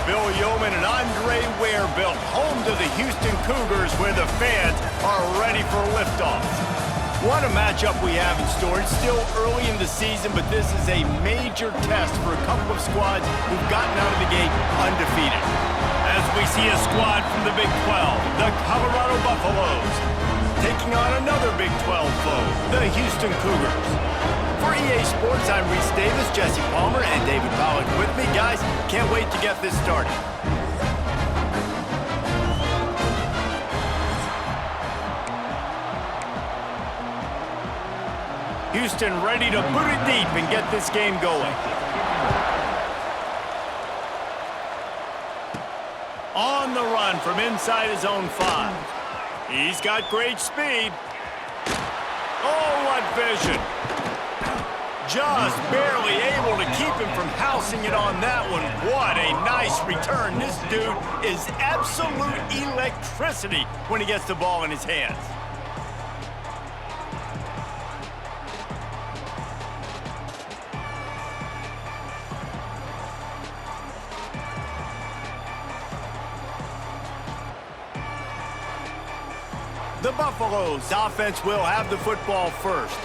Bill Yeoman and Andre Ware built home to the Houston Cougars, where the fans are ready for liftoff. What a matchup we have in store. It's still early in the season, but this is a major test for a couple of squads who've gotten out of the gate undefeated. As we see a squad from the Big 12, the Colorado Buffaloes, taking on another Big 12 foe, the Houston Cougars. For EA Sports, I'm Reese Davis, Jesse Palmer, and David Pollack with me. Guys, can't wait to get this started. Houston ready to boot it deep and get this game going. On the run from inside his own 5. He's got great speed. Oh, what vision. Just barely able to keep him from housing it on that one. What a nice return. This dude is absolute electricity when he gets the ball in his hands. The Buffaloes offense will have the football first.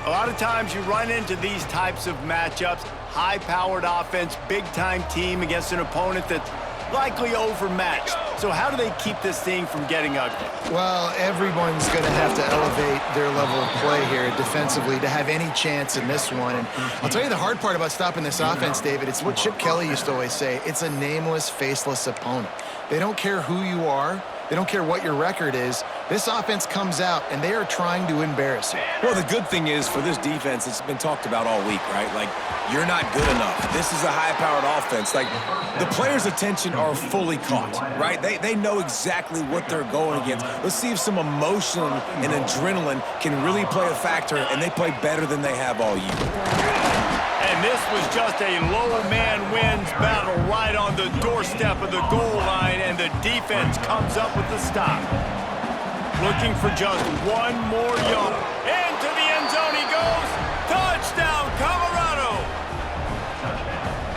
A lot of times you run into these types of matchups, high-powered offense, big-time team against an opponent that's likely overmatched. So how do they keep this thing from getting ugly? Well, everyone's going to have to elevate their level of play here defensively to have any chance in this one. And I'll tell you the hard part about stopping this offense, David, it's what Chip Kelly used to always say. It's a nameless, faceless opponent. They don't care who you are. They don't care what your record is. This offense comes out, and they are trying to embarrass you. Well, the good thing is for this defense, it's been talked about all week, right? Like, you're not good enough. This is a high-powered offense. Like, the players' attention are fully caught, right? They know exactly what they're going against. Let's see if some emotion and adrenaline can really play a factor, and they play better than they have all year. And this was just a low man wins battle right on the doorstep of the goal line, and the defense comes up with the stop. Looking for just one more yard. Into the end zone he goes. Touchdown, Colorado!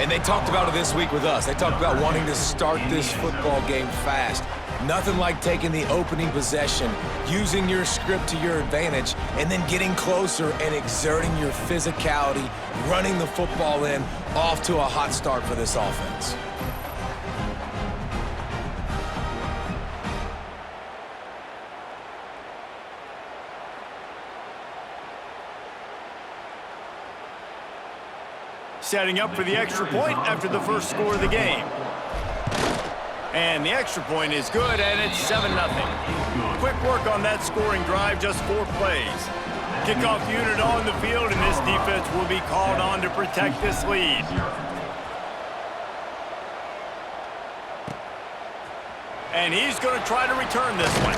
And they talked about it this week with us. They talked about wanting to start this football game fast. Nothing like taking the opening possession, using your script to your advantage, and then getting closer and exerting your physicality, running the football in, off to a hot start for this offense. Setting up for the extra point after the first score of the game. And the extra point is good, and it's 7-0. Quick work on that scoring drive, just 4 plays. Kickoff unit on the field, and this defense will be called on to protect this lead. And he's going to try to return this one.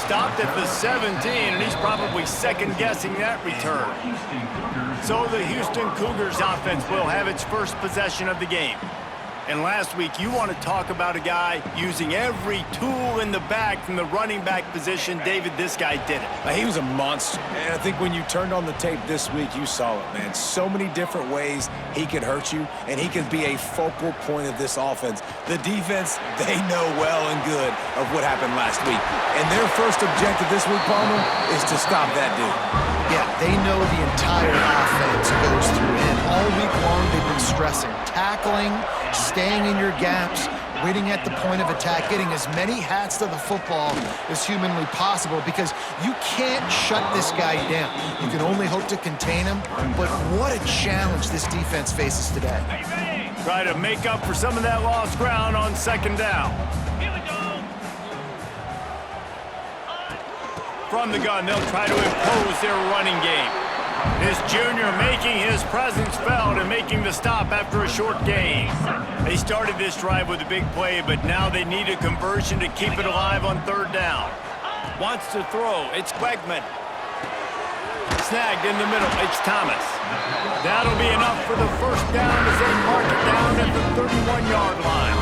Stopped at the 17, and he's probably second-guessing that return. So the Houston Cougars offense will have its first possession of the game. And last week, you want to talk about a guy using every tool in the bag from the running back position. David, this guy did it. He was a monster. And I think when you turned on the tape this week, you saw it, man. So many different ways he could hurt you, and he could be a focal point of this offense. The defense, they know well and good of what happened last week. And their first objective this week, Palmer, is to stop that dude. Yeah, they know the entire offense goes through him. All week long, they've been stressing tackling, staying in your gaps, waiting at the point of attack, getting as many hats to the football as humanly possible, because you can't shut this guy down. You can only hope to contain him, but what a challenge this defense faces today. Try to make up for some of that lost ground on second down. From the gun, they'll try to impose their running game. This junior making his presence felt and making the stop after a short gain. They started this drive with a big play, but now they need a conversion to keep it alive on third down. Wants to throw. It's Wegman. Snagged in the middle. It's Thomas. That'll be enough for the first down as they mark it down at the 31-yard line.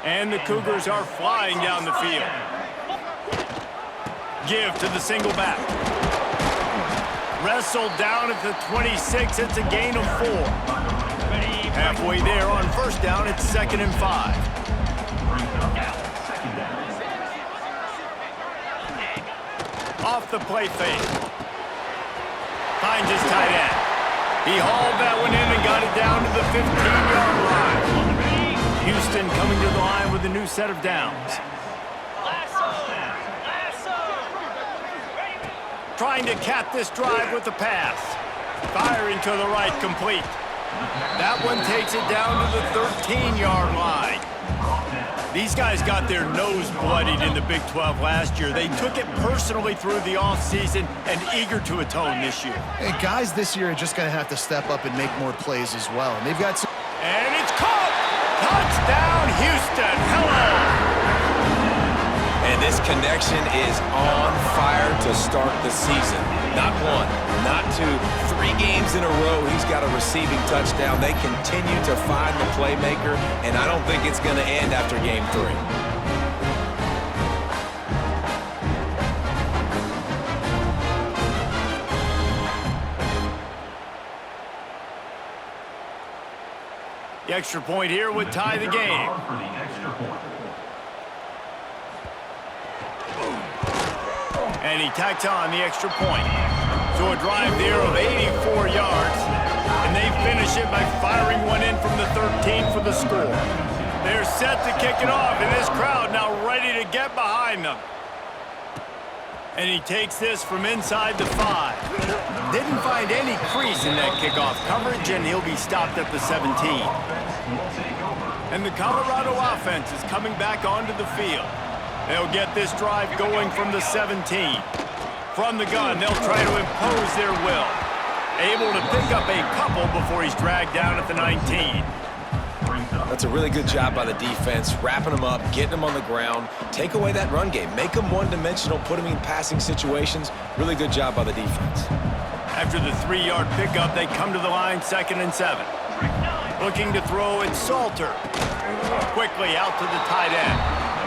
And the Cougars are flying down the field. Give to the single back. Wrestled down at the 26. It's a gain of 4. Halfway there on first down, it's 2nd and 5. Off the play fake. Finds his tight end. He hauled that one in and got it down to the 15-yard line. Houston coming to the line with a new set of downs. Trying to cap this drive with the pass. Firing to the right, complete. That one takes it down to the 13-yard line. These guys got their nose bloodied in the Big 12 last year. They took it personally through the offseason and eager to atone this year. And guys this year are just going to have to step up and make more plays as well. And they've got some... And it's caught! Touchdown, Houston! Hello! And this connection is on fire to start the season. Not one, not two, 3 games in a row he's got a receiving touchdown. They continue to find the playmaker, and I don't think it's going to end after game 3. The extra point here would tie the game. And he tacks on the extra point. So a drive there of 84 yards. And they finish it by firing one in from the 13 for the score. They're set to kick it off, and this crowd now ready to get behind them. And he takes this from inside the 5. Didn't find any crease in that kickoff coverage, and he'll be stopped at the 17. And the Colorado offense is coming back onto the field. They'll get this drive going from the 17. From the gun, they'll try to impose their will. Able to pick up a couple before he's dragged down at the 19. That's a really good job by the defense, wrapping them up, getting them on the ground, take away that run game, make them one-dimensional, put them in passing situations. Really good job by the defense. After the 3-yard pickup, they come to the line, 2nd and 7. Looking to throw, it's Salter. Quickly out to the tight end.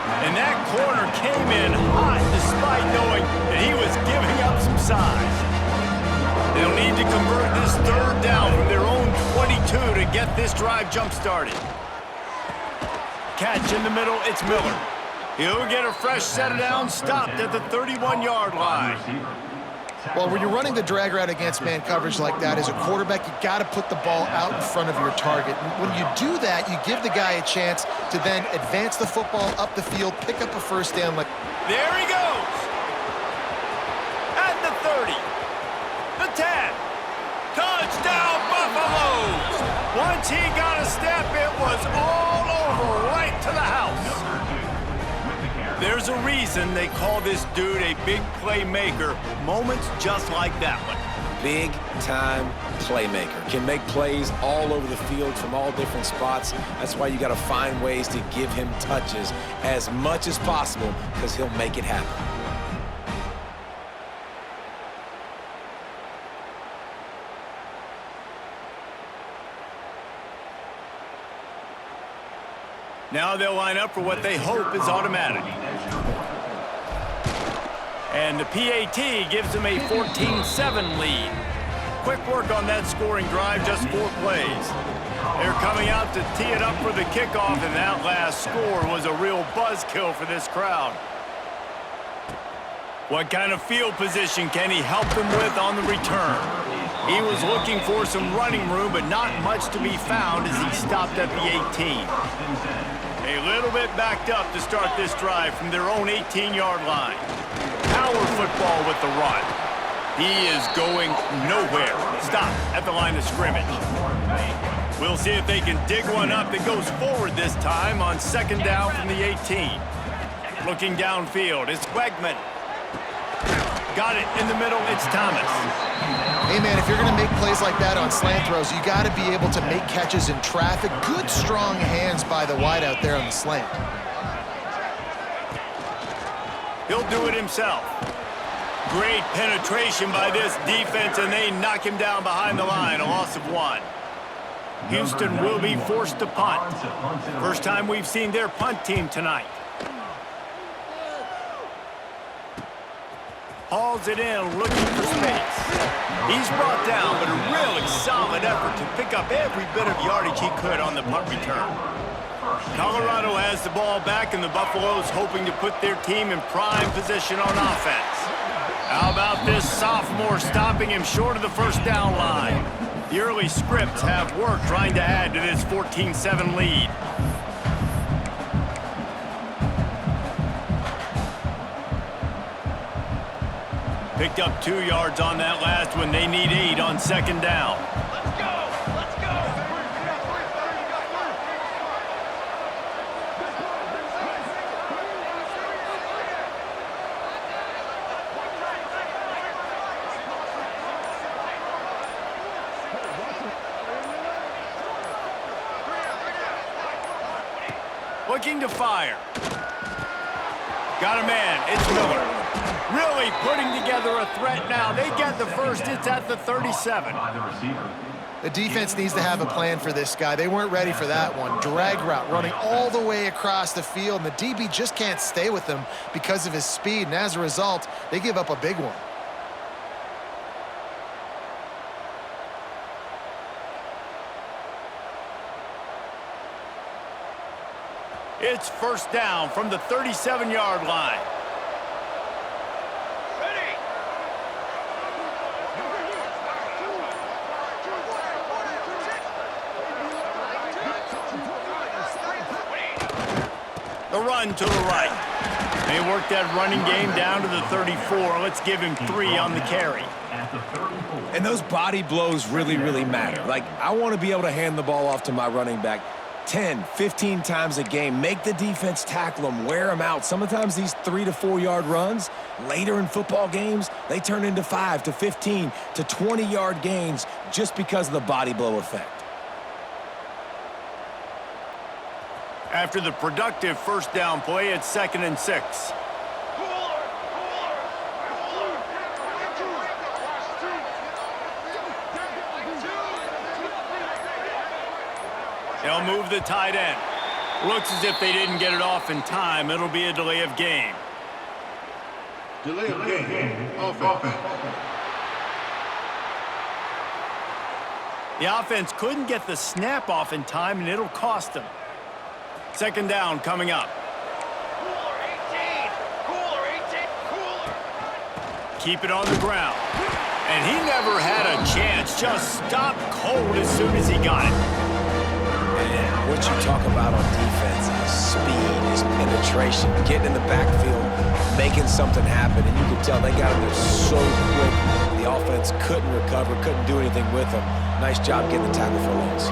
And that corner came in hot despite knowing that he was giving up some size. They'll need to convert this 3rd down from their own 22 to get this drive jump-started. Catch in the middle, it's Miller. He'll get a fresh set of downs stopped at the 31-yard line. Well, when you're running the drag route against man coverage like that, as a quarterback, you got to put the ball out in front of your target. And when you do that, you give the guy a chance to then advance the football up the field, pick up a first down. There he goes. At the 30. The 10. Touchdown, Buffaloes. Once he got a step, it was all over right to the house. There's a reason they call this dude a big playmaker. Moments just like that one. Big-time playmaker. Can make plays all over the field from all different spots. That's why you got to find ways to give him touches as much as possible, because he'll make it happen. Now they'll line up for what they hope is automatic. And the PAT gives them a 14-7 lead. Quick work on that scoring drive, just 4 plays. They're coming out to tee it up for the kickoff, and that last score was a real buzzkill for this crowd. What kind of field position can he help them with on the return? He was looking for some running room, but not much to be found as he stopped at the 18. A little bit backed up to start this drive from their own 18-yard line. Power football with the run. He is going nowhere. Stop at the line of scrimmage. We'll see if they can dig one up that goes forward this time on 2nd down from the 18. Looking downfield, it's Wegman. Got it in the middle, it's Thomas. Hey, man, if you're going to make plays like that on slant throws, you got to be able to make catches in traffic. Good, strong hands by the wide out there on the slant. He'll do it himself. Great penetration by this defense, and they knock him down behind the line, a loss of 1. Houston will be forced to punt. First time we've seen their punt team tonight. hauls it in, looking for space. He's brought down, but a really solid effort to pick up every bit of yardage he could on the punt return. Colorado has the ball back, and the Buffaloes hoping to put their team in prime position on offense. How about this sophomore stopping him short of the first down line? The early scripts have worked trying to add to this 14-7 lead. Picked up 2 yards on that last one. They need 8 on second down. Let's go! Let's go! Looking to fire. Got a man. It's Miller. Really putting together a threat now. They get the first. It's at the 37. The defense needs to have a plan for this guy. They weren't ready for that one. Drag route running all the way across the field, and the DB just can't stay with him because of his speed, and as a result, they give up a big one. It's first down from the 37-yard line. The run to the right. They work that running game down to the 34. Let's give him 3 on the carry. And those body blows really, really matter. Like, I want to be able to hand the ball off to my running back 10, 15 times a game. Make the defense tackle them, wear them out. Sometimes these 3 to 4 yard runs, later in football games, they turn into 5 to 15 to 20 yard gains just because of the body blow effect. After the productive first down play, it's 2nd and 6. They'll move the tight end. Looks as if they didn't get it off in time. It'll be a delay of game. Delay of game. Offense. The offense couldn't get the snap off in time, and it'll cost them. Second down coming up. Cooler 18! Cooler 18! Cooler! Keep it on the ground. And he never had a chance. Just stopped cold as soon as he got it. And what you talk about on defense is speed, is penetration, getting in the backfield, making something happen. And you can tell they got him there so quick. The offense couldn't recover, couldn't do anything with him. Nice job getting the tackle for loss.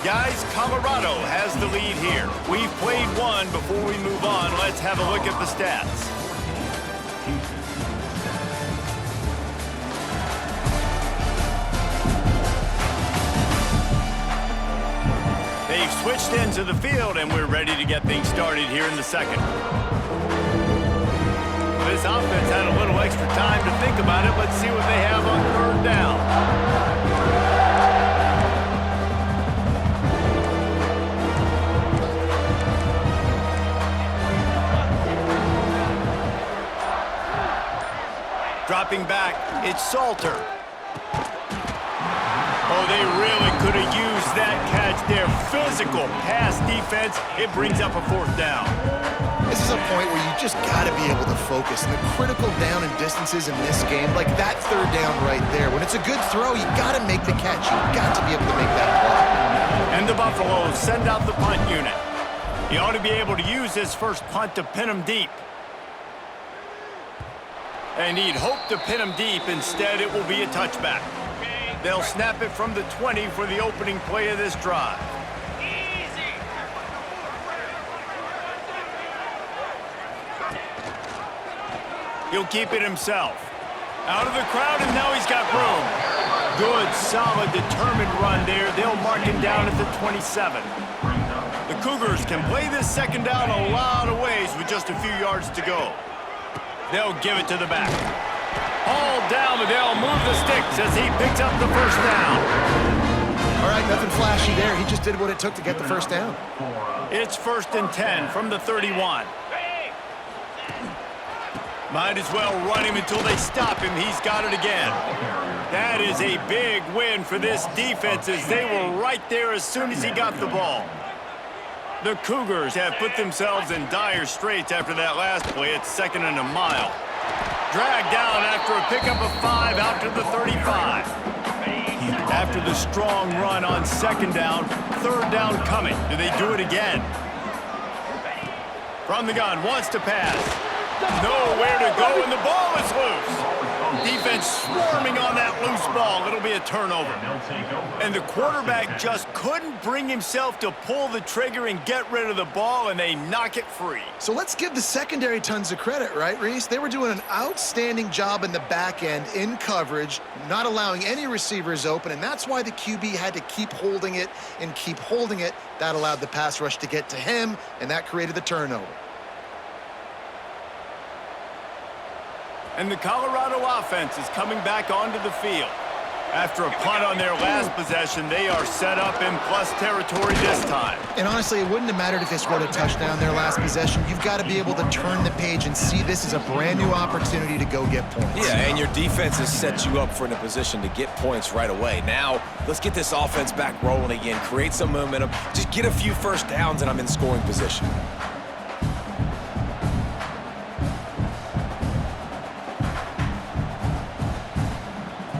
Guys, Colorado has the lead here. We've played one. Before we move on, let's have a look at the stats. They've switched into the field, and we're ready to get things started here in the second. This offense had a little extra time to think about it. Let's see what they have on third down. Dropping back, it's Salter. Oh, they really could have used that catch there. Physical pass defense. It brings up a fourth down. This is a point where you just got to be able to focus. And the critical down and distances in this game, like that third down right there, when it's a good throw, you got to make the catch. You've got to be able to make that play. And the Buffaloes send out the punt unit. You ought to be able to use this first punt to pin them deep. And he'd hope to pin him deep. Instead, it will be a touchback. They'll snap it from the 20 for the opening play of this drive. Easy! He'll keep it himself. Out of the crowd, and now he's got room. Good, solid, determined run there. They'll mark him down at the 27. The Cougars can play this second down a lot of ways with just a few yards to go. They'll give it to the back. Hauled down, but they'll move the sticks as he picks up the first down. All right, nothing flashy there. He just did what it took to get the first down. It's 1st and 10 from the 31. Might as well run him until they stop him. He's got it again. That is a big win for this defense as they were right there as soon as he got the ball. The Cougars have put themselves in dire straits after that last play. It's 2nd and a mile. Dragged down after a pickup of 5 out to the 35. After the strong run on 2nd down, 3rd down coming. Do they do it again? From the gun, wants to pass. Nowhere to go, and the ball is loose. Defense swarming on that loose ball. It'll be a turnover. And the quarterback just couldn't bring himself to pull the trigger and get rid of the ball, and they knock it free. So let's give the secondary tons of credit, right, Reese? They were doing an outstanding job in the back end in coverage, not allowing any receivers open, and that's why the QB had to keep holding it and keep holding it. That allowed the pass rush to get to him, and that created the turnover. And the Colorado offense is coming back onto the field. After a punt on their last possession, they are set up in plus territory this time. And honestly, it wouldn't have mattered if they scored a touchdown their last possession. You've got to be able to turn the page and see this as a brand new opportunity to go get points. Yeah, and your defense has set you up for in a position to get points right away. Now, let's get this offense back rolling again, create some momentum, just get a few first downs, and I'm in scoring position.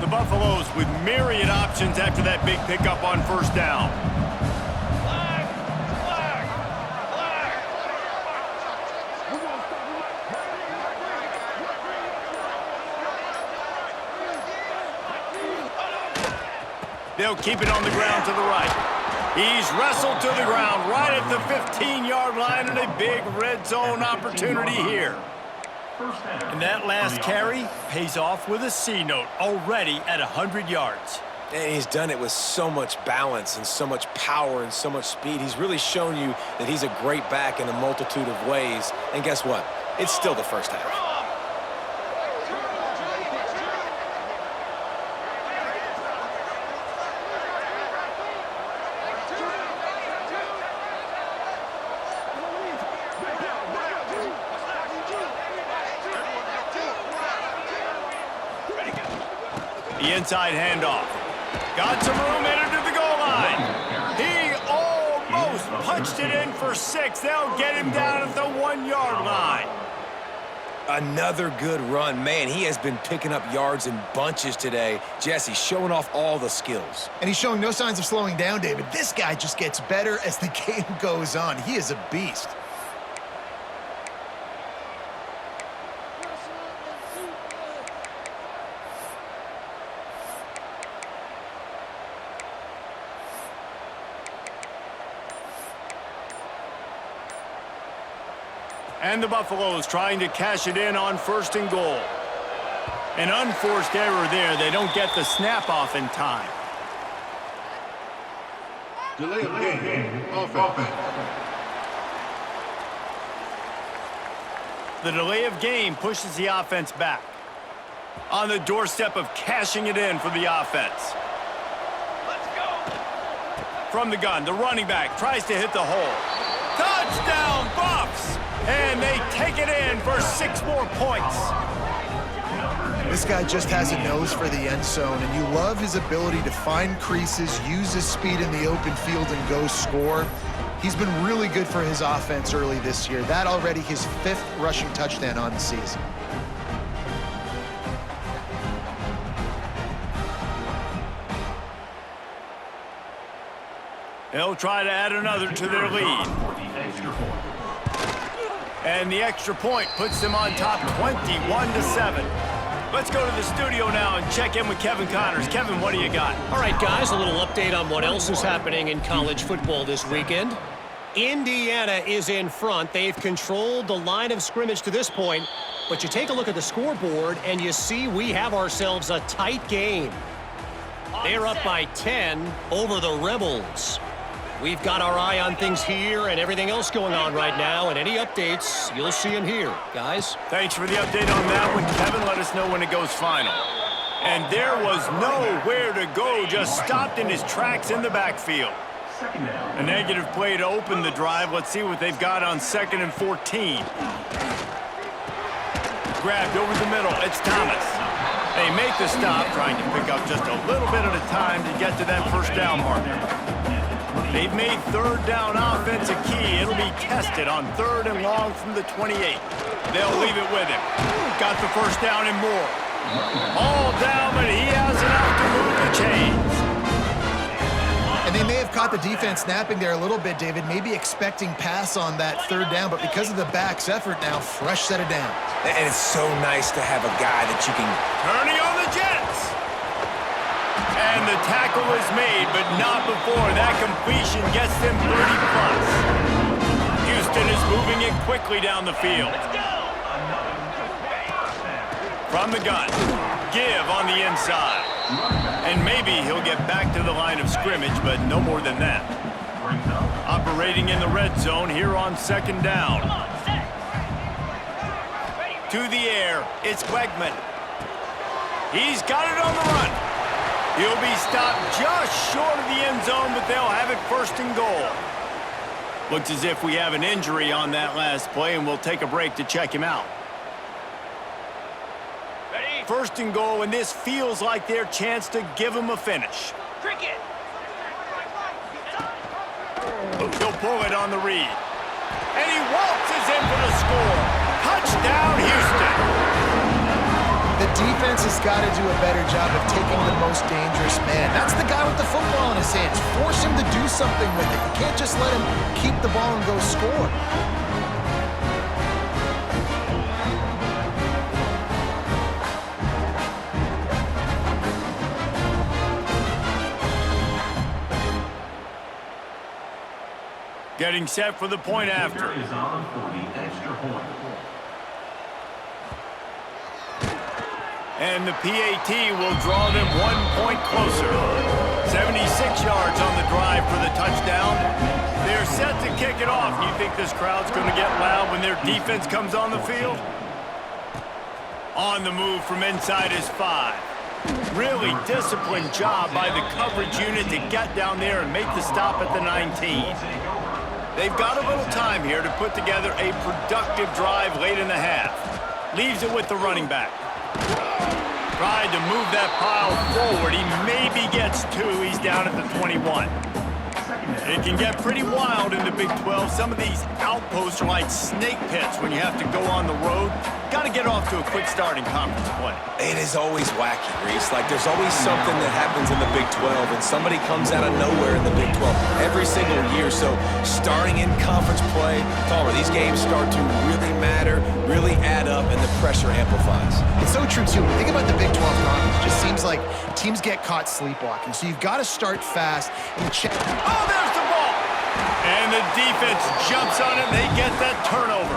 Buffaloes with myriad options after that big pickup on 1st down. Flag! Flag! Flag! They'll keep it on the ground to the right. He's wrestled to the ground right at the 15-yard line, and a big red zone opportunity here. And that last carry pays off with a C note, already at 100 yards. And he's done it with so much balance and so much power and so much speed. He's really shown you that he's a great back in a multitude of ways. And guess what? It's still the first half. The inside handoff. Got some room, headed to the goal line. He almost punched it in for 6. They'll get him down at the 1-yard line. Another good run. Man, he has been picking up yards in bunches today. Jesse, showing off all the skills. And he's showing no signs of slowing down, David. This guy just gets better as the game goes on. He is a beast. And the Buffaloes trying to cash it in on 1st and goal. An unforced error there. They don't get the snap off in time. Delay of game. Offense. The delay of game pushes the offense back. On the doorstep of cashing it in for the offense. Let's go! From the gun, the running back tries to hit the hole. Touchdown, Buffs! And they take it in for 6 more points. This guy just has a nose for the end zone, and you love his ability to find creases, use his speed in the open field, and go score. He's been really good for his offense early this year. That already his 5th rushing touchdown on the season. They'll try to add another to their lead. And the extra point puts them on top 21-7. Let's go to the studio now and check in with Kevin Connors. Kevin, what do you got? All right, guys, a little update on what else is happening in college football this weekend. Indiana is in front. They've controlled the line of scrimmage to this point. But you take a look at the scoreboard, and you see we have ourselves a tight game. They're up by 10 over the Rebels. We've got our eye on things here and everything else going on right now, and any updates, you'll see them here. Guys? Thanks for the update on that one, Kevin. Let us know when it goes final. And there was nowhere to go, just stopped in his tracks in the backfield. A negative play to open the drive. Let's see what they've got on 2nd and 14. Grabbed over the middle. It's Thomas. They make the stop, trying to pick up just a little bit at a time to get to that first down marker. They've made 3rd down offense a key. It'll be tested on 3rd and long from the 28. They'll leave it with him. Got the first down and more. All down, but he has enough to move the chains. And they may have caught the defense napping there a little bit, David, maybe expecting pass on that 3rd down, but because of the back's effort now, fresh set of downs. And it's so nice to have a guy that you can... Turning on the Jets. And the tackle is made, but not before that completion gets them 30+. Houston is moving it quickly down the field. From the gun, give on the inside. And maybe he'll get back to the line of scrimmage, but no more than that. Operating in the red zone here on 2nd down. To the air, it's Wegman. He's got it on the run. He'll be stopped just short of the end zone, but they'll have it 1st and goal. Looks as if we have an injury on that last play, and we'll take a break to check him out. 1st and goal, and this feels like their chance to give him a finish. Cricket. He'll pull it on the read. And he waltzes in for the score. Touchdown, Houston. The defense has got to do a better job of taking the most dangerous man. That's the guy with the football in his hands. Force him to do something with it. You can't just let him keep the ball and go score. Getting set for the point after. And the PAT will draw them 1 point closer. 76 yards on the drive for the touchdown. They're set to kick it off. You think this crowd's going to get loud when their defense comes on the field? On the move from inside is 5. Really disciplined job by the coverage unit to get down there and make the stop at the 19. They've got a little time here to put together a productive drive late in the half. Leaves it with the running back. Tried to move that pile forward. He maybe gets 2. He's down at the 21. It can get pretty wild in the Big 12. Some of these outposts are like snake pits when you have to go on the road. Got to get off to a quick start in conference play. It is always wacky, Reese. Like, there's always something that happens in the Big 12, and somebody comes out of nowhere in the Big 12 every single year. So, starting in conference play, Palmer, these games start to really matter, really add up, and the pressure amplifies. It's so true, too. Think about the Big 12 conference. It just seems like teams get caught sleepwalking. So, you've got to start fast and check. Oh, there's the ball! And the defense jumps on it, and they get that turnover.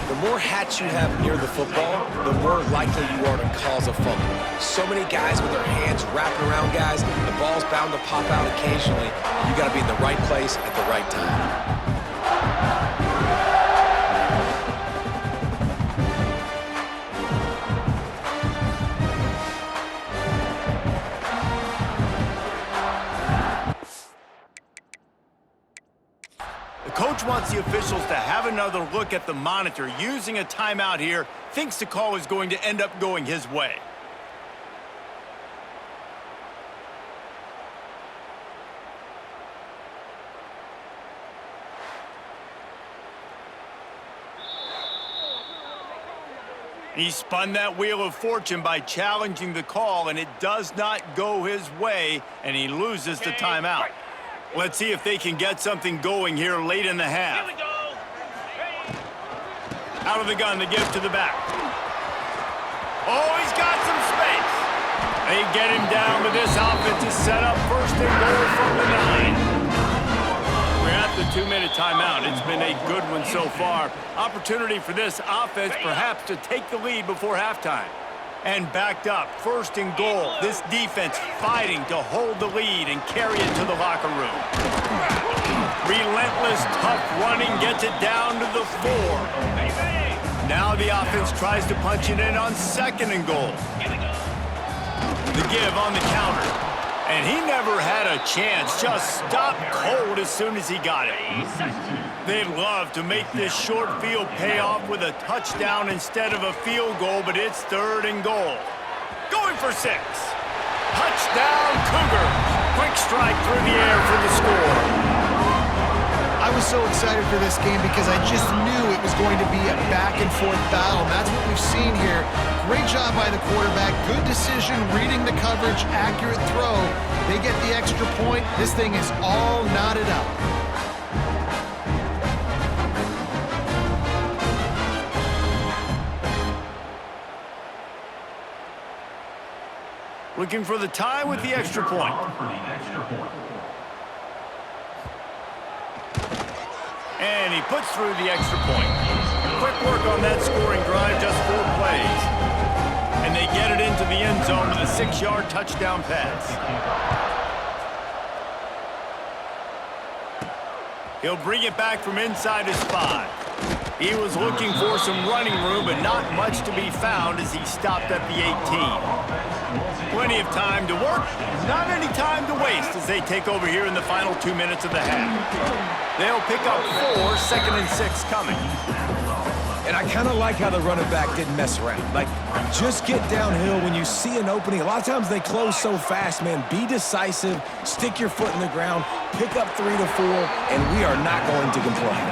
The more hats you have near the football, the more likely you are to cause a fumble. So many guys with their hands wrapping around guys, the ball's bound to pop out occasionally. You got to be in the right place at the right time. Coach wants the officials to have another look at the monitor. Using a timeout here, thinks the call is going to end up going his way. He spun that wheel of fortune by challenging the call, and it does not go his way, and he loses the timeout. Let's see if they can get something going here late in the half. Here we go. Out of the gun, the give to the back. Oh, he's got some space. They get him down, but this offense is set up 1st and goal from the 9. We're at the 2-minute timeout. It's been a good one so far. Opportunity for this offense perhaps to take the lead before halftime. And backed up, 1st and goal. This defense fighting to hold the lead and carry it to the locker room. Relentless, tough running gets it down to the 4. Now the offense tries to punch it in on 2nd and goal. The give on the counter. And he never had a chance, just stopped cold as soon as he got it. They'd love to make this short field pay off with a touchdown instead of a field goal, but it's 3rd and goal. Going for 6. Touchdown, Cougars. Quick strike through the air for the score. I was so excited for this game because I just knew it was going to be a back-and-forth battle, and that's what we've seen here. Great job by the quarterback, good decision, reading the coverage, accurate throw. They get the extra point. This thing is all knotted up. Looking for the tie with the extra point. And he puts through the extra point. Quick work on that scoring drive, just 4 plays. And they get it into the end zone with a 6-yard touchdown pass. He'll bring it back from inside his 5. He was looking for some running room, but not much to be found as he stopped at the 18. Plenty of time to work, not any time to waste as they take over here in the final 2 minutes of the half. They'll pick up 4, 2nd and 6 coming. And I kind of like how the running back didn't mess around. Like, just get downhill when you see an opening. A lot of times they close so fast, man. Be decisive, stick your foot in the ground, pick up 3 to 4, and we are not going to complain.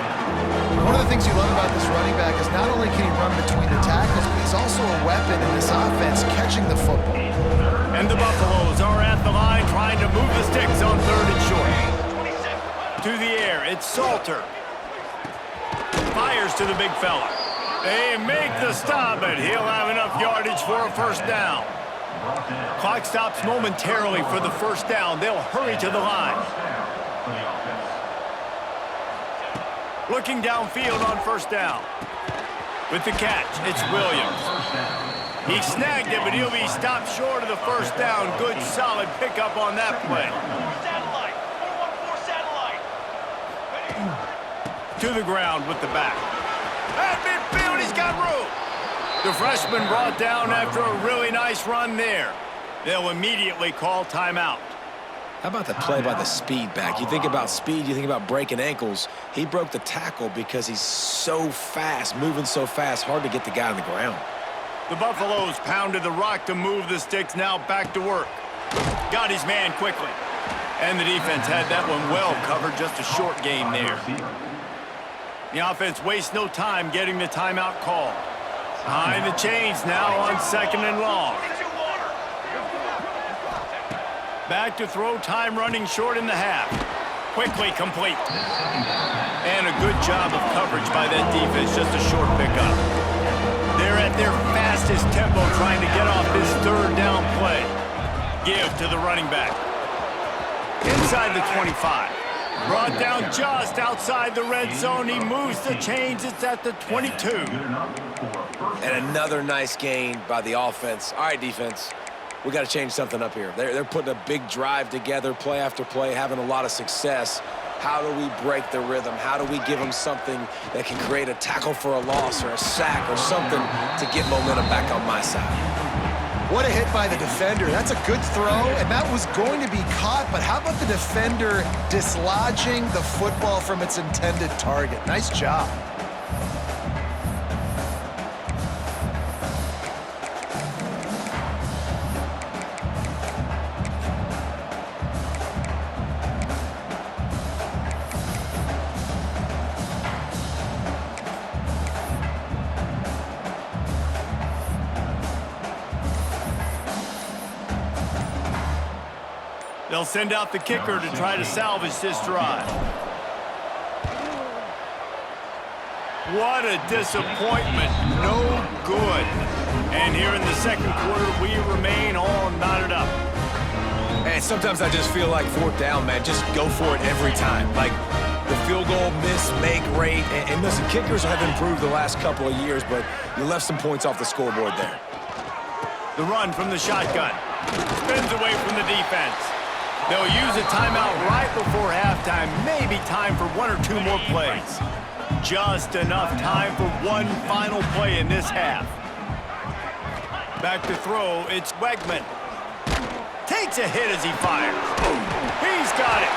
One of the things you love about this running back is not only can he run between the tackles, but he's also a weapon in this offense, catching the football. And the Buffaloes are at the line trying to move the sticks on 3rd and short. To the air, it's Salter. Fires to the big fella. They make the stop, but he'll have enough yardage for a 1st down. Clock stops momentarily for the 1st down. They'll hurry to the line. Looking downfield on 1st down. With the catch, it's Williams. He snagged it, but he'll be stopped short of the 1st down. Good, solid pickup on that play. Satellite. 414 satellite. To the ground with the back. At midfield, he's got room. The freshman brought down after a really nice run there. They'll immediately call timeout. How about the play by the speed back? You think about speed, you think about breaking ankles. He broke the tackle because he's so fast, moving so fast, hard to get the guy on the ground. The Buffaloes pounded the rock to move the sticks, now back to work. Got his man quickly. And the defense had that one well covered, just a short game there. The offense wastes no time getting the timeout called. Behind the chains now on 2nd and long. Back to throw, time running short in the half. Quickly complete. And a good job of coverage by that defense, just a short pickup. They're at their fastest tempo trying to get off this 3rd down play. Give to the running back. Inside the 25. Brought down just outside the red zone. He moves the chains. It's at the 22. And another nice gain by the offense. All right, defense. We got to change something up here. They're putting a big drive together, play after play, having a lot of success. How do we break the rhythm? How do we give them something that can create a tackle for a loss or a sack or something to get momentum back on my side? What a hit by the defender. That's a good throw, and that was going to be caught, but how about the defender dislodging the football from its intended target? Nice job. They'll send out the kicker to try to salvage this drive. What a disappointment. No good. And here in the 2nd quarter, we remain all knotted up. And sometimes I just feel like 4th down, man. Just go for it every time. Like the field goal miss-make rate. And listen, kickers have improved the last couple of years, but you left some points off the scoreboard there. The run from the shotgun. Spins away from the defense. They'll use a timeout right before halftime. Maybe time for one or two more plays. Just enough time for one final play in this half. Back to throw, it's Wegman. Takes a hit as he fires. He's got it.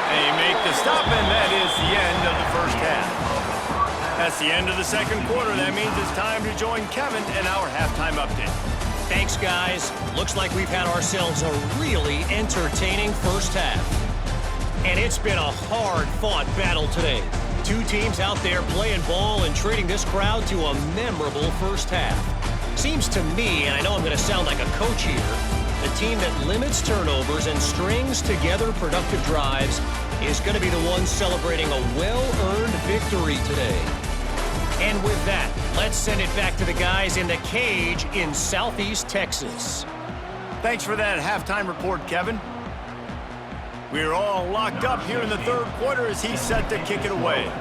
They make the stop, and that is the end of the first half. That's the end of the second quarter. That means it's time to join Kevin in our halftime update. Thanks, guys. Looks like we've had ourselves a really entertaining first half. And it's been a hard-fought battle today. Two teams out there playing ball and treating this crowd to a memorable first half. Seems to me, and I know I'm going to sound like a coach here, the team that limits turnovers and strings together productive drives is going to be the one celebrating a well-earned victory today. And with that, let's send it back to the guys in the cage in Southeast Texas. Thanks for that halftime report, Kevin. We're all locked up here in the third quarter as he's set to kick it away.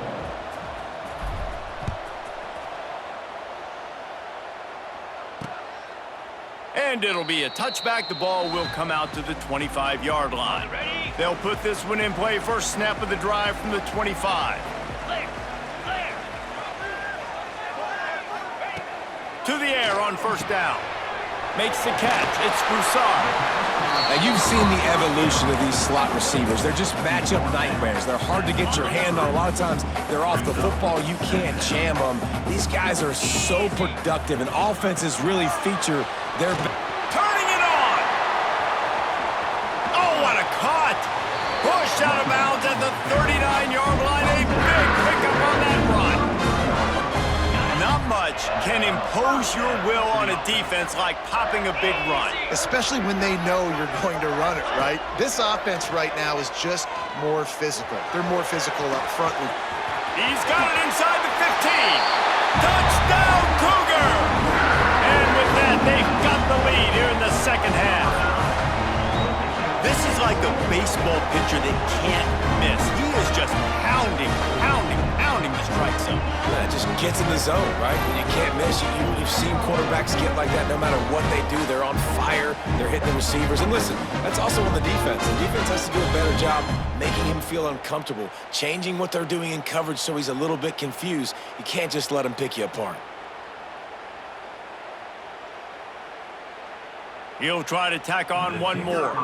And it'll be a touchback. The ball will come out to the 25-yard line. They'll put this one in play. First snap of the drive from the 25. To the air on first down. Makes the catch. It's Broussard. Now, you've seen the evolution of these slot receivers. They're just matchup nightmares. They're hard to get your hand on. A lot of times, they're off the football. You can't jam them. These guys are so productive, and offenses really feature their... Turning it on! Oh, what a cut! Pushed out of bounds at the 39-yard line. A big pickup on that run. Not much can impose your will on a defense like popping a big run. Especially when they know you're going to run it, right? This offense right now is just more physical. They're more physical up front. He's got it inside the 15. Touchdown, Cougar! And with that, they've got the lead here in the second half. This is like a baseball pitcher that can't miss. He is just pounding the strike zone. Yeah, it just gets in the zone, right? When you can't miss, you've seen quarterbacks get like that no matter what they do. They're on fire. They're hitting the receivers. And listen, that's also on the defense. The defense has to do a better job making him feel uncomfortable, changing what they're doing in coverage so he's a little bit confused. You can't just let him pick you apart. He'll try to tack on one more.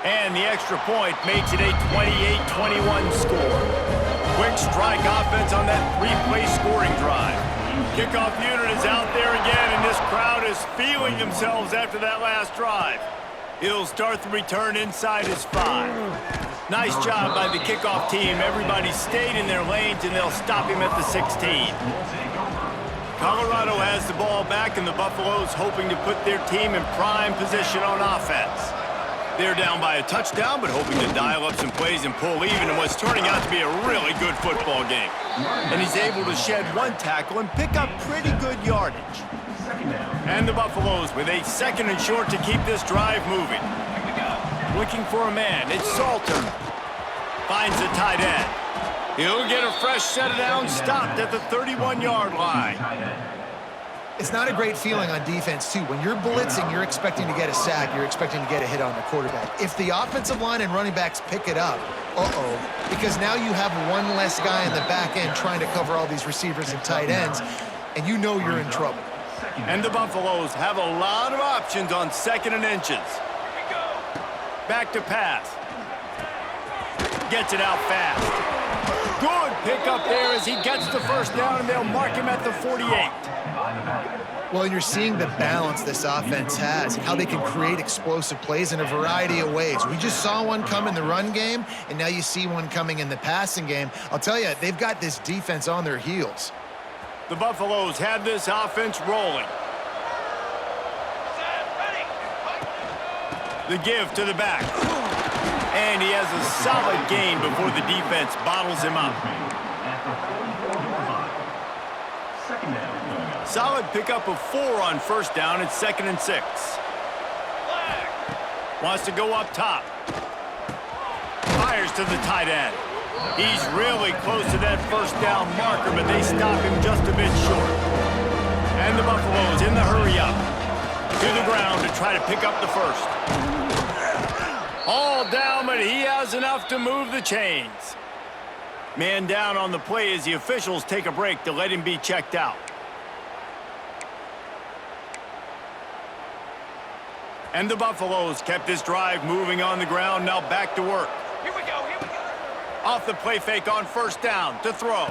And the extra point makes it a 28-21 score. Quick strike offense on that three-play scoring drive. Kickoff unit is out there again, and this crowd is feeling themselves after that last drive. He'll start the return inside his 5. Nice job by the kickoff team. Everybody stayed in their lanes, and they'll stop him at the 16. Colorado has the ball back, and the Buffaloes hoping to put their team in prime position on offense. They're down by a touchdown, but hoping to dial up some plays and pull even in what's turning out to be a really good football game. And he's able to shed one tackle and pick up pretty good yardage. And the Buffaloes with a second and short to keep this drive moving. Looking for a man, it's Salter. Finds the tight end. He'll get a fresh set of downs, stopped at the 31-yard line. It's not a great feeling on defense, too. When you're blitzing, you're expecting to get a sack. You're expecting to get a hit on the quarterback. If the offensive line and running backs pick it up, because now you have one less guy in the back end trying to cover all these receivers and tight ends, and you know you're in trouble. And the Buffaloes have a lot of options on second and inches. Back to pass. Gets it out fast. Good pickup there as he gets the first down, and they'll mark him at the 48. Well, you're seeing the balance this offense has, how they can create explosive plays in a variety of ways. We just saw one come in the run game, and now you see one coming in the passing game. I'll tell you, they've got this defense on their heels. The Buffaloes have this offense rolling. The give to the back. And he has a solid gain before the defense bottles him up. Solid pickup of 4 on first down. It's 2nd and 6. Wants to go up top. Fires to the tight end. He's really close to that first down marker, but they stop him just a bit short. And the Buffaloes in the hurry up. To the ground to try to pick up the first. All down, but he has enough to move the chains. Man down on the play as the officials take a break to let him be checked out. And the Buffaloes kept this drive moving on the ground, now back to work. Here we go, here we go. Off the play fake on first down to throw.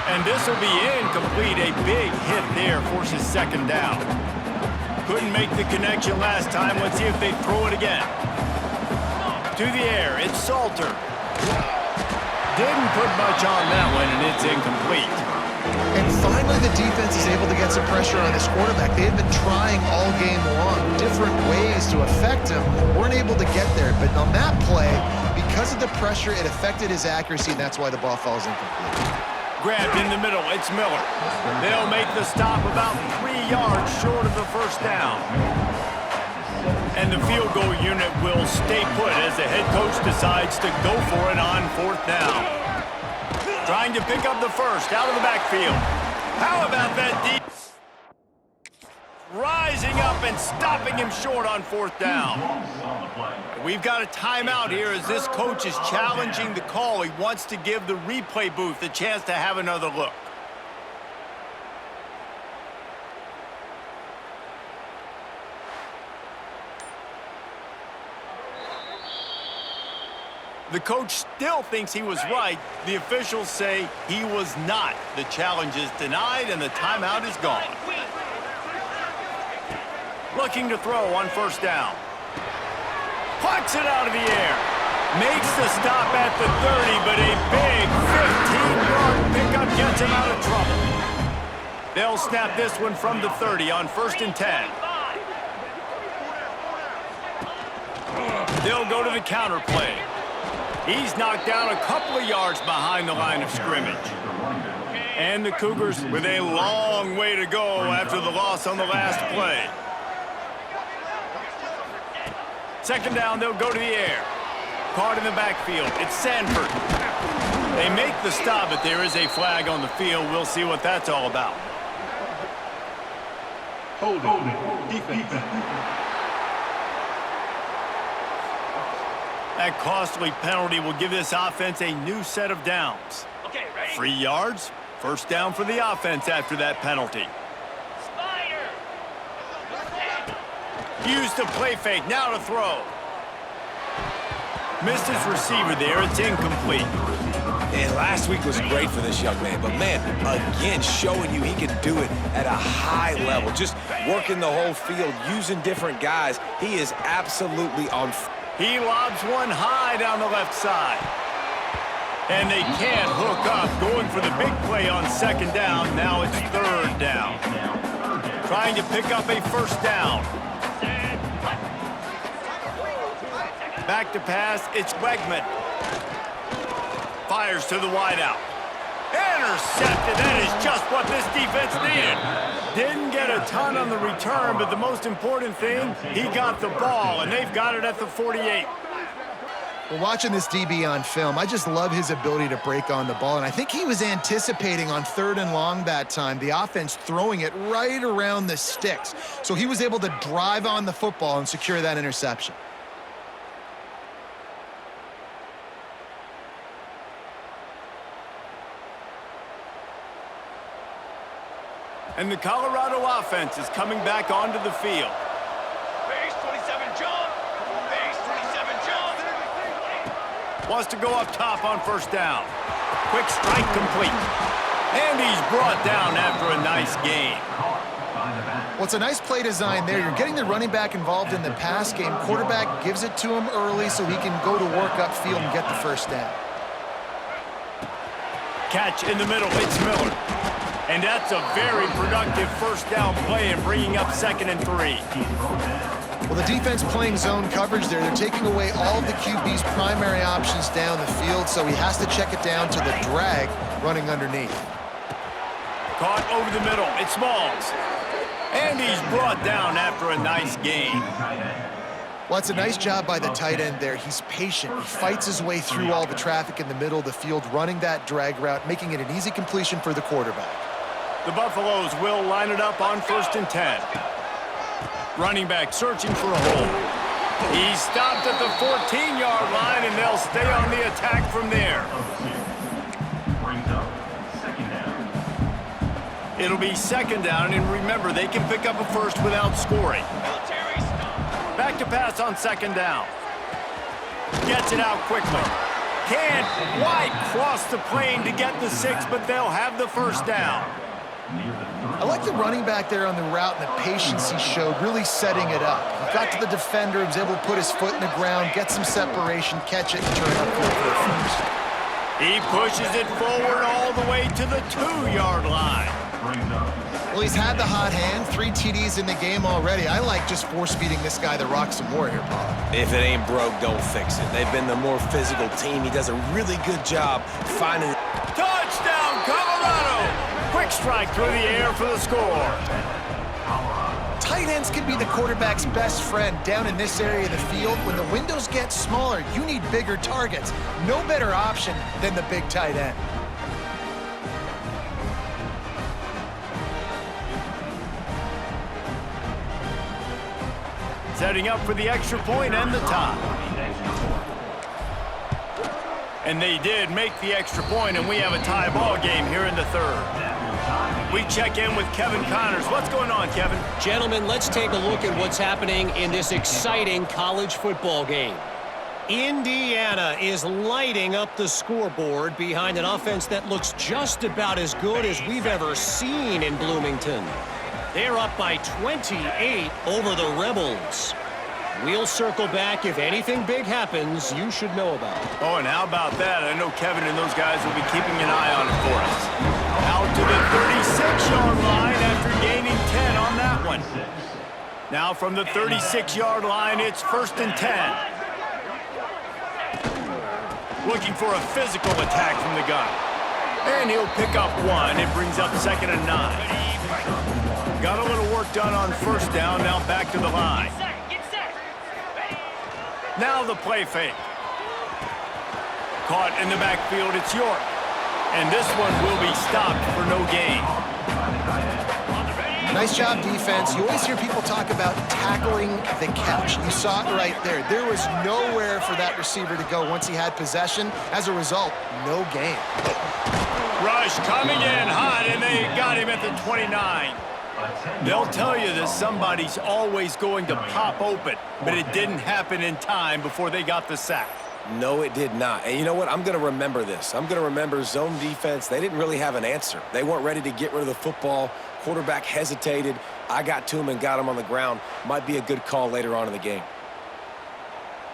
And this will be incomplete. A big hit there forces second down. Couldn't make the connection last time. Let's see if they throw it again. To the air, it's Salter. Didn't put much on that one, and it's incomplete. And finally, the defense is able to get some pressure on this quarterback. They had been trying all game long, different ways to affect him, weren't able to get there. But on that play, because of the pressure, it affected his accuracy, and that's why the ball falls incomplete. Grabbed in the middle, it's Miller. They'll make the stop about 3 yards short of the first down. And the field goal unit will stay put as the head coach decides to go for it on fourth down. Trying to pick up the first out of the backfield. How about that deep? Rising up and stopping him short on fourth down. We've got a timeout here as this coach is challenging the call. He wants to give the replay booth a chance to have another look. The coach still thinks he was right. The officials say he was not. The challenge is denied and the timeout is gone. Looking to throw on first down. Plucks it out of the air. Makes the stop at the 30, but a big 15-yard pickup gets him out of trouble. They'll snap this one from the 30 on 1st and 10. They'll go to the counter play. He's knocked down a couple of yards behind the line of scrimmage. And the Cougars with a long way to go after the loss on the last play. Second down, they'll go to the air. Caught in the backfield, it's Sanford. They make the stop, but there is a flag on the field. We'll see what that's all about. Holding. Defense. That costly penalty will give this offense a new set of downs. Okay, ready? 3 yards, first down for the offense after that penalty. Spider. Used the play fake, now to throw. Missed his receiver there, it's incomplete. And last week was great for this young man, but man, again, showing you he can do it at a high level. Just working the whole field, using different guys. He is absolutely on fire. He lobs one high down the left side. And they can't hook up. Going for the big play on second down. Now it's third down. Trying to pick up a first down. Back to pass, it's Wegman. Fires to the wideout. Intercepted. That is just what this defense needed. Didn't get a ton on the return, but the most important thing, he got the ball, and they've got it at the 48. Well, watching this DB on film, I just love his ability to break on the ball, and I think he was anticipating on 3rd and long that time, the offense throwing it right around the sticks. So he was able to drive on the football and secure that interception. And the Colorado offense is coming back onto the field. Base 27 jump. Base 27 jump. Wants to go up top on first down. Quick strike complete. And he's brought down after a nice gain. Well, it's a nice play design there. You're getting the running back involved in the pass game. Quarterback gives it to him early so he can go to work upfield and get the first down. Catch in the middle, it's Miller. And that's a very productive first down play and bringing up 2nd and 3. Well, the defense playing zone coverage there. They're taking away all of the QB's primary options down the field, so he has to check it down to the drag running underneath. Caught over the middle, it's Smalls. And he's brought down after a nice gain. Well, it's a nice job by the tight end there. He's patient. He fights his way through all the traffic in the middle of the field, running that drag route, making it an easy completion for the quarterback. The Buffaloes will line it up on 1st and 10. Running back searching for a hole. He's stopped at the 14-yard line, and they'll stay on the attack from there. Brings up second down. It'll be 2nd down, and remember, they can pick up a first without scoring. Military stop. Back to pass on 2nd down. Gets it out quickly. Can't quite cross the plane to get the 6, but they'll have the 1st down. I like the running back there on the route and the patience he showed, really setting it up. He got to the defender, was able to put his foot in the ground, get some separation, catch it, and turn up for the first. He pushes it forward all the way to the 2-yard line. Well, he's had the hot hand, 3 TDs in the game already. I like just force-feeding this guy the rock some more here, Paul. If it ain't broke, don't fix it. They've been the more physical team. He does a really good job finding... Touchdown, Colorado! Quick strike through the air for the score. Tight ends can be the quarterback's best friend down in this area of the field. When the windows get smaller, you need bigger targets. No better option than the big tight end. Setting up for the extra point and the tie. And they did make the extra point, and we have a tie ball game here in the 3rd. We check in with Kevin Connors. What's going on, Kevin? Gentlemen, let's take a look at what's happening in this exciting college football game. Indiana is lighting up the scoreboard behind an offense that looks just about as good as we've ever seen in Bloomington. They're up by 28 over the Rebels. We'll circle back if anything big happens you should know about. Oh, and how about that? I know Kevin and those guys will be keeping an eye on it for us. Out to the 36-yard line after gaining 10 on that one. Now from the 36-yard line, it's 1st and 10. Looking for a physical attack from the gun. And he'll pick up 1. It brings up 2nd and 9. Got a little work done on 1st down, now back to the line. Get set. Now the play fake. Caught in the backfield, it's York. And this one will be stopped for no gain. Nice job, defense. You always hear people talk about tackling the catch. You saw it right there. There was nowhere for that receiver to go once he had possession. As a result, no gain. Rush coming in hot, and they got him at the 29. They'll tell you that somebody's always going to pop open, but it didn't happen in time before they got the sack. No, it did not. And you know what? I'm going to remember this. I'm going to remember zone defense. They didn't really have an answer. They weren't ready to get rid of the football. Quarterback hesitated. I got to him and got him on the ground. Might be a good call later on in the game.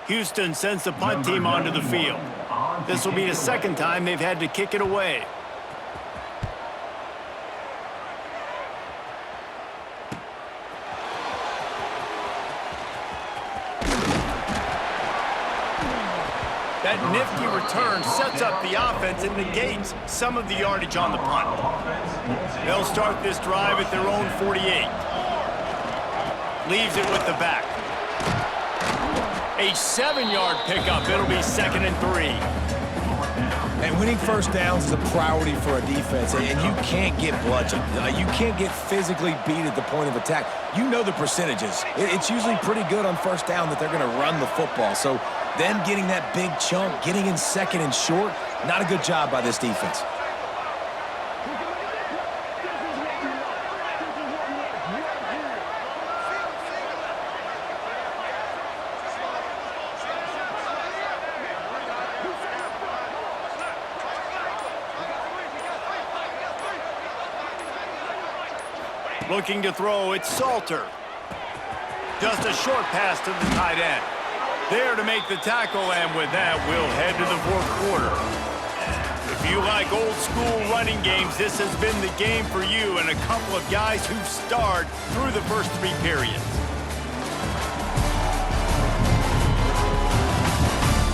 Houston sends the punt team onto the field. This will be the 2nd time they've had to kick it away. That nifty return sets up the offense and negates some of the yardage on the punt. They'll start this drive at their own 48. Leaves it with the back. A 7-yard pickup. It'll be 2nd and 3. And winning 1st downs is a priority for a defense, and you can't get bludgeoned. You can't get physically beat at the point of attack. You know the percentages. It's usually pretty good on 1st down that they're going to run the football. So them getting that big chunk, getting in 2nd and short, not a good job by this defense. Looking to throw, it's Salter. Just a short pass to the tight end. There to make the tackle, and with that, we'll head to the 4th quarter. If you like old school running games, this has been the game for you and a couple of guys who've starred through the first 3 periods.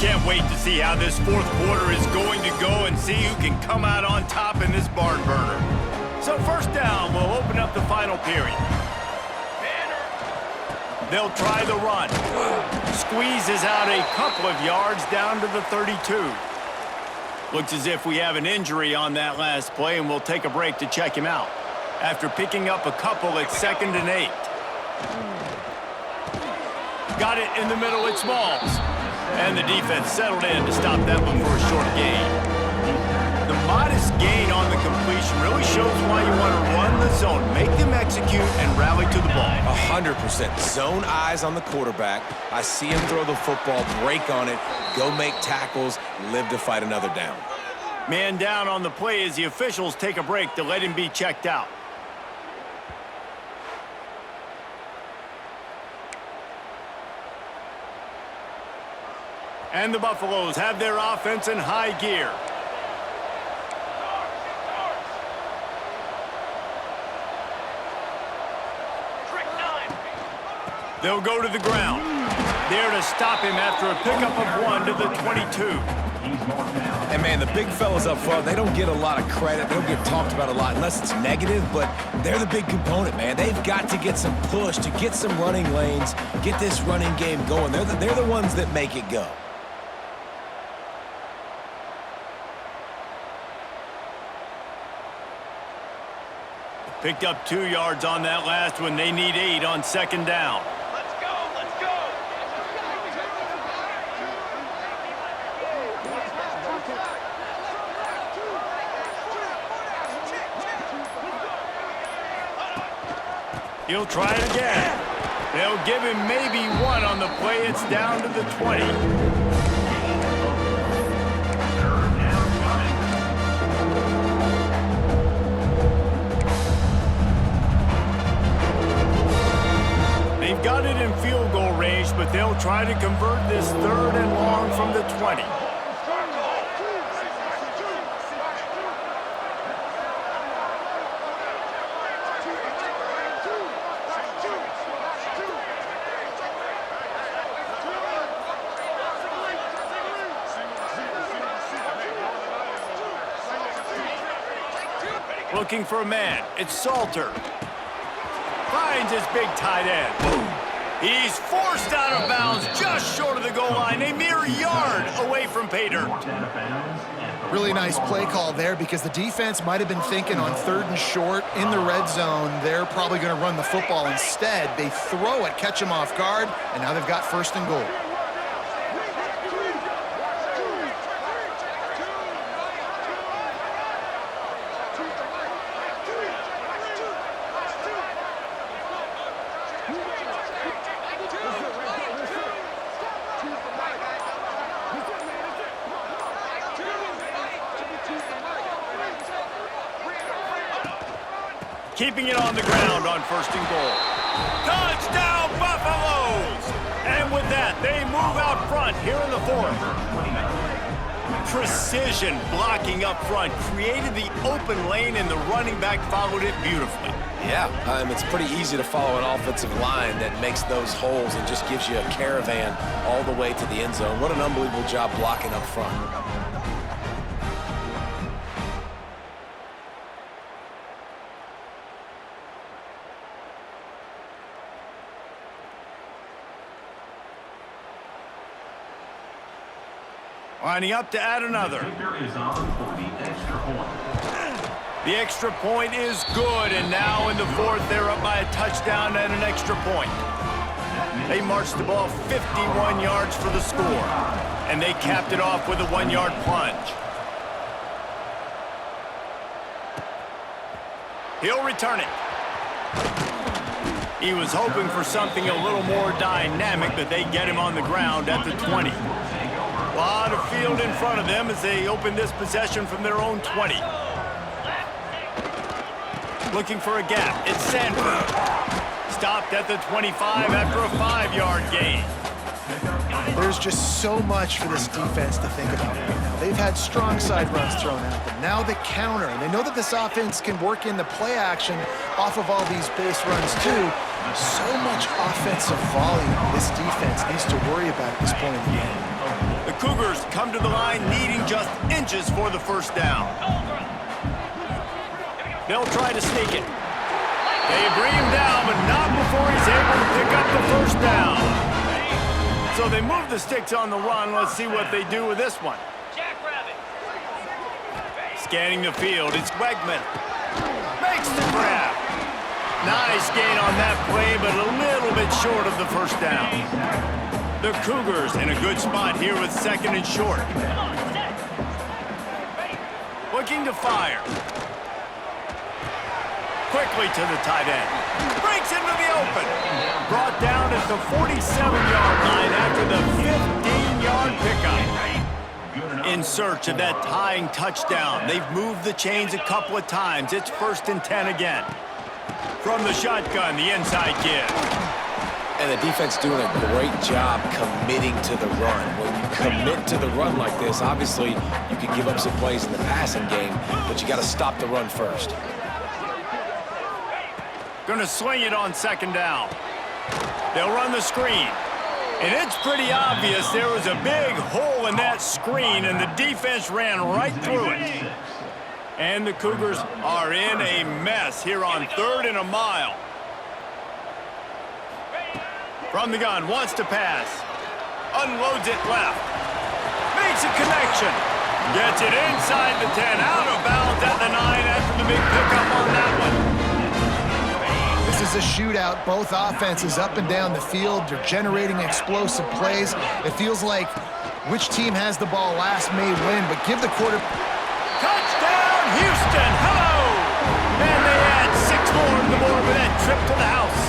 Can't wait to see how this 4th quarter is going to go and see who can come out on top in this barn burner. So 1st down will open up the final period. They'll try the run. Squeezes out a couple of yards down to the 32. Looks as if we have an injury on that last play, and we'll take a break to check him out. After picking up a couple at 2nd and 8. Got it in the middle at Smalls. And the defense settled in to stop that one for a short gain. The modest gain on the completion really shows why you want to run the zone, make them execute, and rally to the ball. 100%. Zone eyes on the quarterback. I see him throw the football, break on it, go make tackles, live to fight another down. Man down on the play as the officials take a break to let him be checked out. And the Buffaloes have their offense in high gear. They'll go to the ground. There to stop him after a pickup of 1 to the 22. And, man, the big fellas up front, they don't get a lot of credit. They don't get talked about a lot unless it's negative, but they're the big component, man. They've got to get some push, to get some running lanes, get this running game going. They're the ones that make it go. Picked up 2 yards on that last one. They need 8 on 2nd down. Let's go, let's go. He'll try it again. They'll give him maybe 1 on the play. It's down to the 20. They've got it in field goal range, but they'll try to convert this 3rd and long from the 20. Looking for a man. It's Salter. Finds his big tight end. He's forced out of bounds just short of the goal line, a mere yard away from pay dirt. Really nice play call there because the defense might have been thinking on 3rd and short in the red zone. They're probably going to run the football instead. They throw it, catch him off guard, and now they've got 1st and goal. Keeping it on the ground on 1st and goal. Touchdown, Buffaloes! And with that, they move out front here in the 4th. Precision blocking up front created the open lane, and the running back followed it beautifully. Yeah, it's pretty easy to follow an offensive line that makes those holes and just gives you a caravan all the way to the end zone. What an unbelievable job blocking up front. Lining up to add another. The extra point is good, and now in the 4th, they're up by a touchdown and an extra point. They marched the ball 51 yards for the score, and they capped it off with a 1-yard plunge. He'll return it. He was hoping for something a little more dynamic, but they get him on the ground at the 20. A lot of field in front of them as they open this possession from their own 20. Looking for a gap. It's Sanford. Stopped at the 25 after a 5-yard gain. There's just so much for this defense to think about right now. They've had strong side runs thrown at them. Now the counter. And they know that this offense can work in the play action off of all these base runs too. So much offensive volume this defense needs to worry about at this point in the game. The Cougars come to the line needing just inches for the 1st down. They'll try to sneak it. They bring him down, but not before he's able to pick up the first down. So they move the sticks on the run. Let's see what they do with this one. Jackrabbit. Scanning the field, it's Wegman. Makes the grab. Nice gain on that play, but a little bit short of the first down. The Cougars in a good spot here with second and short. Come on, set. Ready. Looking to fire. Quickly to the tight end. Breaks into the open. Brought down at the 47-yard line after the 15-yard pickup. In search of that tying touchdown. They've moved the chains a couple of times. It's 1st and 10 again. From the shotgun, the inside give. And the defense doing a great job committing to the run. When you commit to the run like this, obviously you can give up some plays in the passing game, but you got to stop the run first. Gonna swing it on second down. They'll run the screen. And it's pretty obvious there was a big hole in that screen, and the defense ran right through it. And the Cougars are in a mess here on 3rd and a mile. From the gun, wants to pass. Unloads it left. Makes a connection. Gets it inside the 10, out of bounds at the 9 after the big pickup on that one. This is a shootout. Both offenses up and down the field. They're generating explosive plays. It feels like which team has the ball last may win, but give the quarter... Touchdown, Houston! Hello! And they add 6 more to the board with that trip to the house.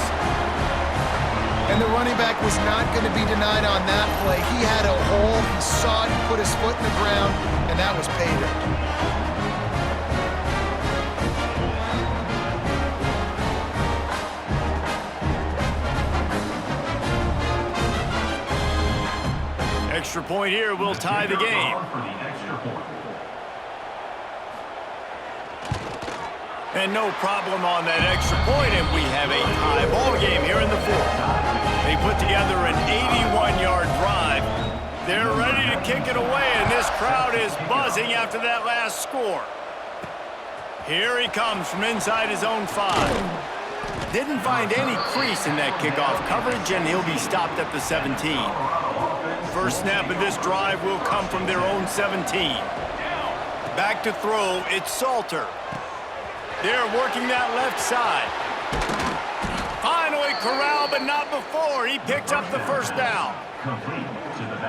And the running back was not going to be denied on that play. He had a hole. He saw it. He put his foot in the ground, and that was pay dirt. Extra point here will tie the game. And no problem on that extra point, and we have a tie ball game here in the 4th. They put together an 81-yard drive. They're ready to kick it away, and this crowd is buzzing after that last score. Here he comes from inside his own 5. Didn't find any crease in that kickoff coverage, and he'll be stopped at the 17. First snap of this drive will come from their own 17. Back to throw, it's Salter. They're working that left side. Finally corralled, but not before. He picks up the first down.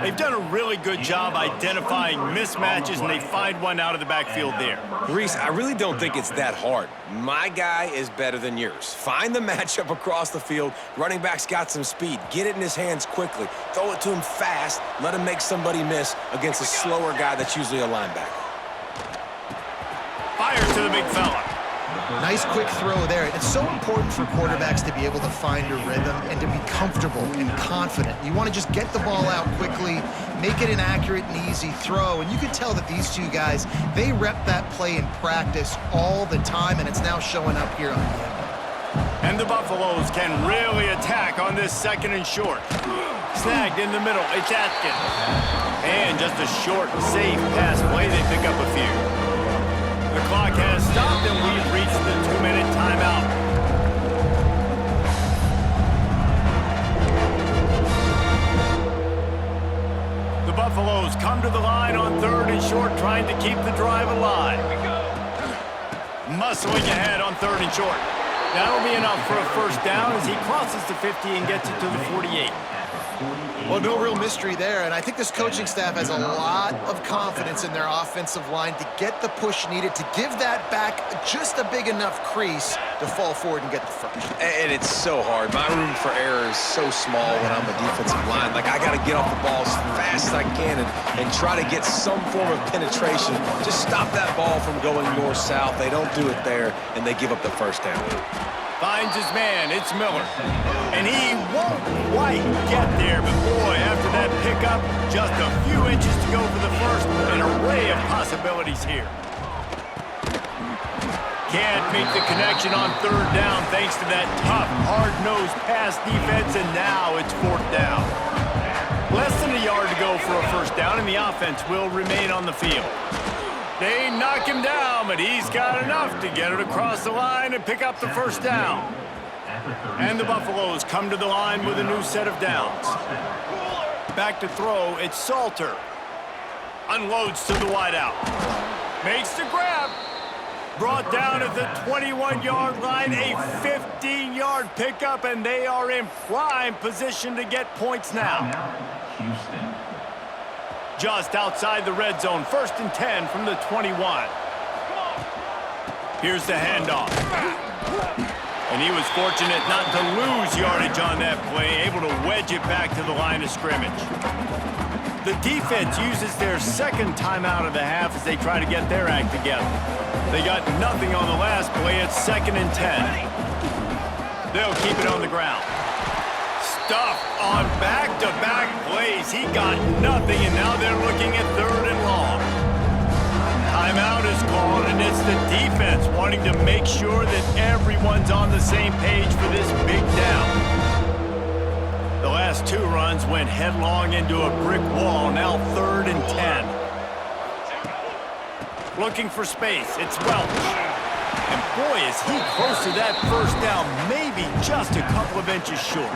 They've done a really good job identifying mismatches, and they find one out of the backfield there. Reese, I really don't think it's that hard. My guy is better than yours. Find the matchup across the field. Running back's got some speed. Get it in his hands quickly. Throw it to him fast. Let him make somebody miss against a slower guy that's usually a linebacker. Fires to the big fella. Nice quick throw there. It's so important for quarterbacks to be able to find a rhythm and to be comfortable and confident. You want to just get the ball out quickly, make it an accurate and easy throw. And you can tell that these two guys, they rep that play in practice all the time, and it's now showing up here on the end. And the Buffaloes can really attack on this 2nd and short. Snagged in the middle, it's Atkins. And just a short, safe pass play, they pick up a few. The clock has stopped, and we've reached the 2-minute timeout. The Buffaloes come to the line on 3rd and short, trying to keep the drive alive. Muscling ahead on 3rd and short. That'll be enough for a first down as he crosses the 50 and gets it to the 48. Well, no real mystery there, and I think this coaching staff has a lot of confidence in their offensive line to get the push needed to give that back just a big enough crease to fall forward and get the first. And it's so hard. My room for error is so small when I'm a defensive line. Like, I got to get off the ball as fast as I can and try to get some form of penetration. Just stop that ball from going north-south. They don't do it there, and they give up the first down. Finds his man, it's Miller. And he won't quite get there, but boy, after that pickup, just a few inches to go for the first. An array of possibilities here. Can't make the connection on 3rd down thanks to that tough, hard-nosed pass defense, and now it's 4th down. Less than a yard to go for a first down, and the offense will remain on the field. They knock him down, but he's got enough to get it across the line and pick up the first down. And the Buffaloes come to the line with a new set of downs. Back to throw, it's Salter. Unloads to the wideout. Makes the grab. Brought down at the 21-yard line, a 15-yard pickup, and they are in prime position to get points now. Houston. Just outside the red zone, 1st and 10 from the 21. Here's the handoff. And he was fortunate not to lose yardage on that play, able to wedge it back to the line of scrimmage. The defense uses their second timeout of the half as they try to get their act together. They got nothing on the last play. It's 2nd and 10. They'll keep it on the ground. Stuffed on back-to-back plays. He got nothing, and now they're looking at 3rd and long. Timeout is called, and it's the defense wanting to make sure that everyone's on the same page for this big down. The last 2 runs went headlong into a brick wall, now 3rd and 10. Looking for space, it's Welch. And boy, is he close to that first down, maybe just a couple of inches short.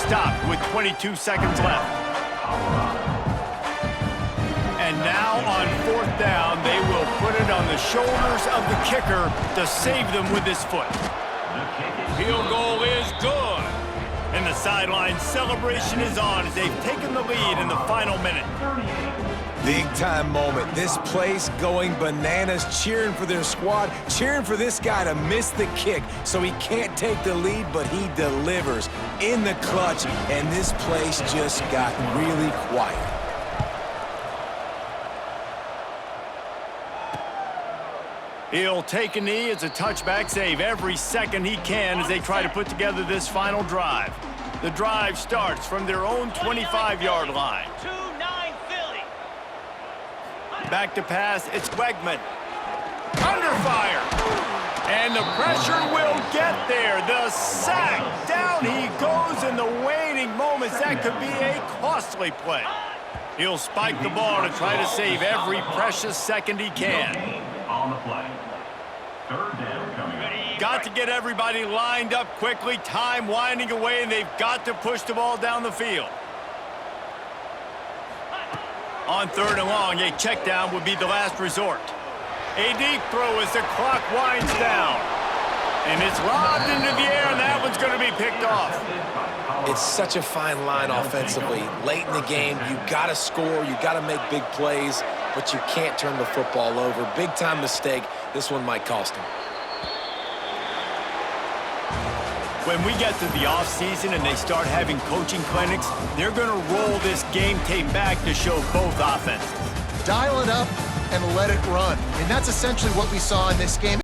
Stopped with 22 seconds left. And now on 4th down, they will put it on the shoulders of the kicker to save them with his foot. Field goal is good. And the sideline celebration is on as they've taken the lead in the final minute. Big-time moment. This place going bananas, cheering for their squad, cheering for this guy to miss the kick so he can't take the lead, but he delivers in the clutch, and this place just got really quiet. He'll take a knee as a touchback save every second he can as they try to put together this final drive. The drive starts from their own 25-yard line. 2-9 Philly. Back to pass, it's Wegman. Under fire. And the pressure will get there. The sack. Down he goes in the waning moments. That could be a costly play. He'll spike the ball to try to save every precious second he can. On the play. 3rd down coming up. Got to get everybody lined up quickly. Time winding away, and they've got to push the ball down the field. On 3rd and long, a check down would be the last resort. A deep throw as the clock winds down. And it's lobbed into the air, and that one's going to be picked off. It's such a fine line offensively. Late in the game, you got to score, you got to make big plays, but you can't turn the football over. Big-time mistake. This one might cost him. When we get to the offseason and they start having coaching clinics, they're going to roll this game tape back to show both offenses. Dial it up and let it run. And that's essentially what we saw in this game.